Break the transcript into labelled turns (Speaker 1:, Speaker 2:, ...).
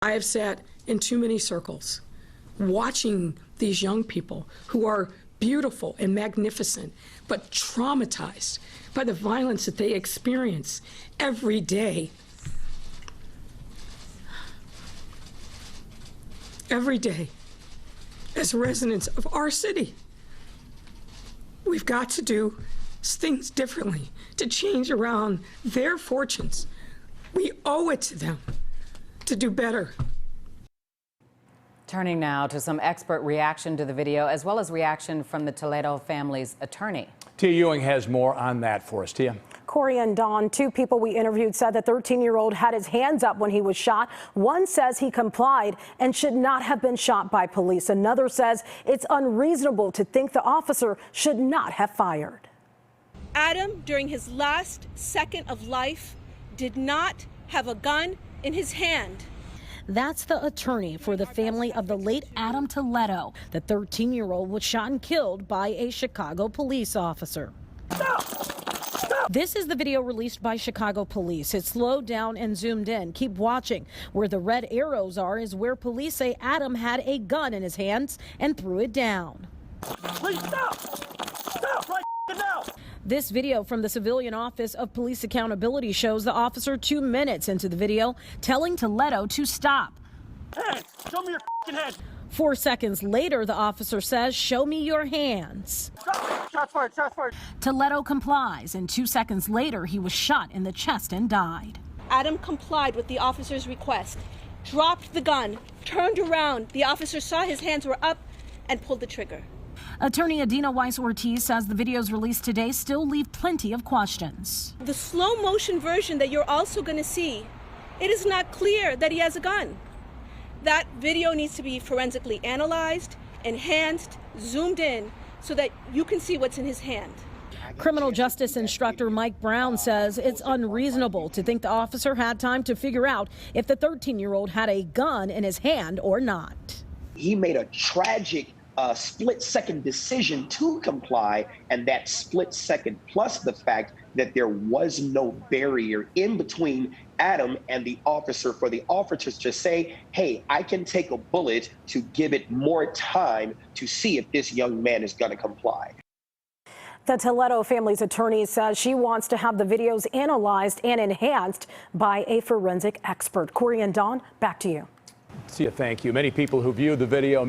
Speaker 1: I have sat in too many circles watching these young people who are beautiful and magnificent, but traumatized by the violence that they experience every day. Every day, as residents of our city, we've got to do things differently to change around their fortunes. We owe it to them to do better.
Speaker 2: Turning now to some expert reaction to the video, as well as reaction from the Toledo family's attorney.
Speaker 3: Tia Ewing has more on that for us. Tia.
Speaker 4: Corey and Dawn, two people we interviewed, said the 13-year-old had his hands up when he was shot. One says he complied and should not have been shot by police. Another says it's unreasonable to think the officer should not have fired.
Speaker 5: Adam, during his last second of life, did not have a gun in his hand.
Speaker 4: That's the attorney for the family of the late Adam Toledo. The 13-year-old was shot and killed by a Chicago police officer. This is the video released by Chicago police. It's slowed down and zoomed in. Keep watching. Where the red arrows are is where police say Adam had a gun in his hands and threw it down.
Speaker 6: Please stop! Stop right now!
Speaker 4: This video from the Civilian Office of Police Accountability shows the officer 2 minutes into the video telling Toledo to stop.
Speaker 6: Hands! Show me your hands!
Speaker 4: 4 seconds later, the officer says, "Show me your hands."
Speaker 6: Shots fired, shots fired.
Speaker 4: Toledo complies, and 2 seconds later, he was shot in the chest and died.
Speaker 5: Adam complied with the officer's request, dropped the gun, turned around. The officer saw his hands were up and pulled the trigger.
Speaker 4: Attorney Adina Weiss-Ortiz says the videos released today still leave plenty of questions.
Speaker 5: The slow motion version that you're also going to see, it is not clear that he has a gun. That video needs to be forensically analyzed, enhanced, zoomed in, so that you can see what's in his hand.
Speaker 4: Criminal justice instructor Mike Brown says it's unreasonable to think the officer had time to figure out if the 13-year-old had a gun in his hand or not.
Speaker 7: He made a tragic split-second decision to comply, and that split second, plus the fact that there was no barrier in between Adam and the officer, for the officers to say, hey, I can take a bullet to give it more time to see if this young man is going to comply.
Speaker 4: The Toledo family's attorney says she wants to have the videos analyzed and enhanced by a forensic expert. Corey and Dawn, back to you.
Speaker 3: Tia, thank you. Many people who viewed the video